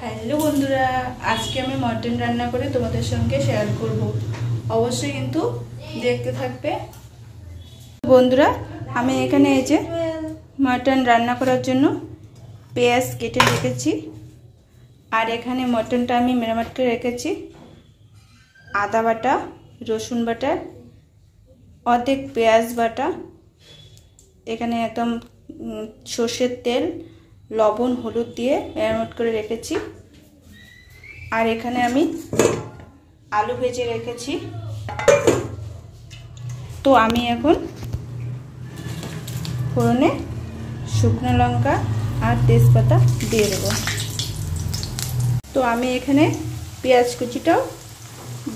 Hello বন্ধুরা, আজকে আমি মটন রান্না করে তোমাদের সঙ্গে শেয়ার করব। অবশ্যই কিন্তু দেখতে থাকবে। বন্ধুরা, আমি এখানে এই যে মটন রান্না করার জন্য পেঁয়াজ কেটে রেখেছি, আর এখানে মটনটা আমি মেরামত করে রেখেছি। আদা বাটা, রসুন বাটা, অর্ধেক পেঁয়াজ বাটা, এখানে একদম সর্ষের তেল, লবণ, হলুদ দিয়ে মেরামত করে রেখেছি। আর এখানে আমি আলু ভেজে রেখেছি। তো আমি এখন ফোড়নে শুকনো লঙ্কা আর তেজপাতা দিয়ে দেব। তো আমি এখানে পেঁয়াজ কুচিটাও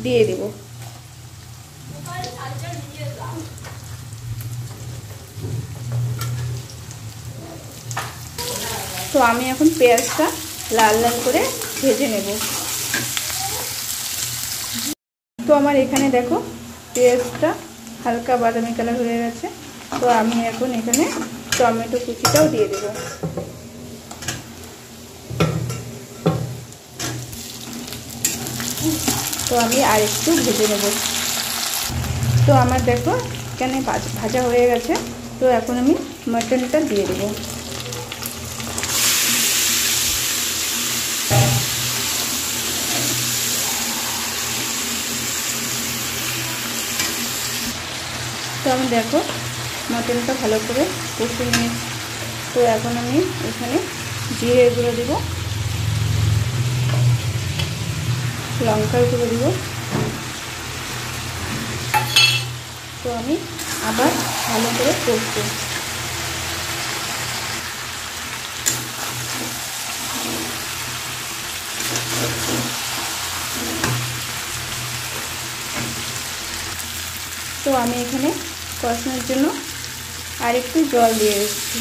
দিয়ে দেব। তো আমি এখন পেঁয়াজটা লাল লাল করে ভেজে নেব। তো আমার এখানে দেখো পেঁয়াজটা হালকা বাদামি কালার হয়ে গেছে। তো আমি এখন এখানে টমেটো কুচিটাও দিয়ে দেব। তো আমি আর একটু ভেজে নেব। তো আমার দেখো এখানে ভাজা হয়ে গেছে। তো এখন আমি মটনটা দিয়ে দেব। তো আমি দেখো মটনটা ভালো করে কষে নিয়েছি। তো এখন আমি এখানে জিরে গুঁড়ো দেব, লঙ্কার গুঁড়ো দেব। তো আমি আবার ভালো করে কষবো। তো আমি এখানে কষানোর জন্য আর একটু জল দিয়ে দিচ্ছি,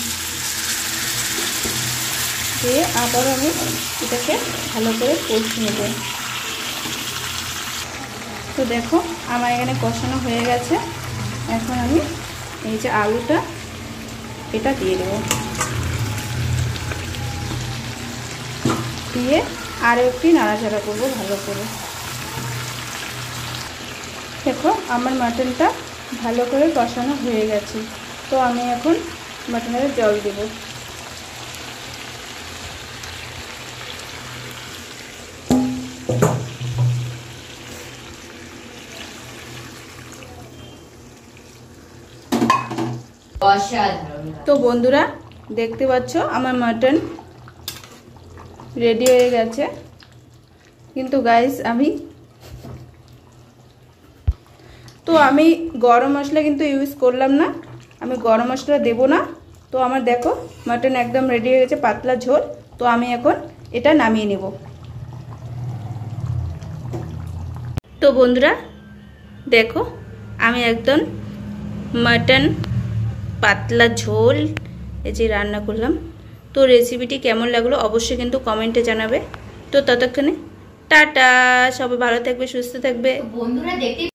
দিয়ে আবার আমি এটাকে ভালো করে কষে নেব। তো দেখো আমার এখানে কষানো হয়ে গেছে। এখন আমি এই যে আলুটা এটা দিয়ে দেব, দিয়ে আরও একটু নাড়াচাড়া করবো ভালো করে। দেখো আমার মাটনটা ভালো করে কষানো হয়ে গেছে। তো আমি এখন মাটনের জল দেব। তো বন্ধুরা দেখতে পাচ্ছ আমার মাটন রেডি হয়ে গেছে। কিন্তু গাইস আমি গরম মশলা কিন্তু ইউজ করলাম না, আমি গরম মশলা দেব না। তো আমার দেখো মাটন একদম রেডি হয়ে গেছে, পাতলা ঝোল। তো আমি এখন এটা নামিয়ে নেব। তো বন্ধুরা দেখো আমি একদম মাটন পাতলা ঝোল এই যে রান্না করলাম। তো রেসিপিটি কেমন লাগলো অবশ্যই কিন্তু কমেন্টে জানাবে। তো ততক্ষণে টাটা, সবাই ভালো থাকবে, সুস্থ থাকবে। বন্ধুরা দেখতে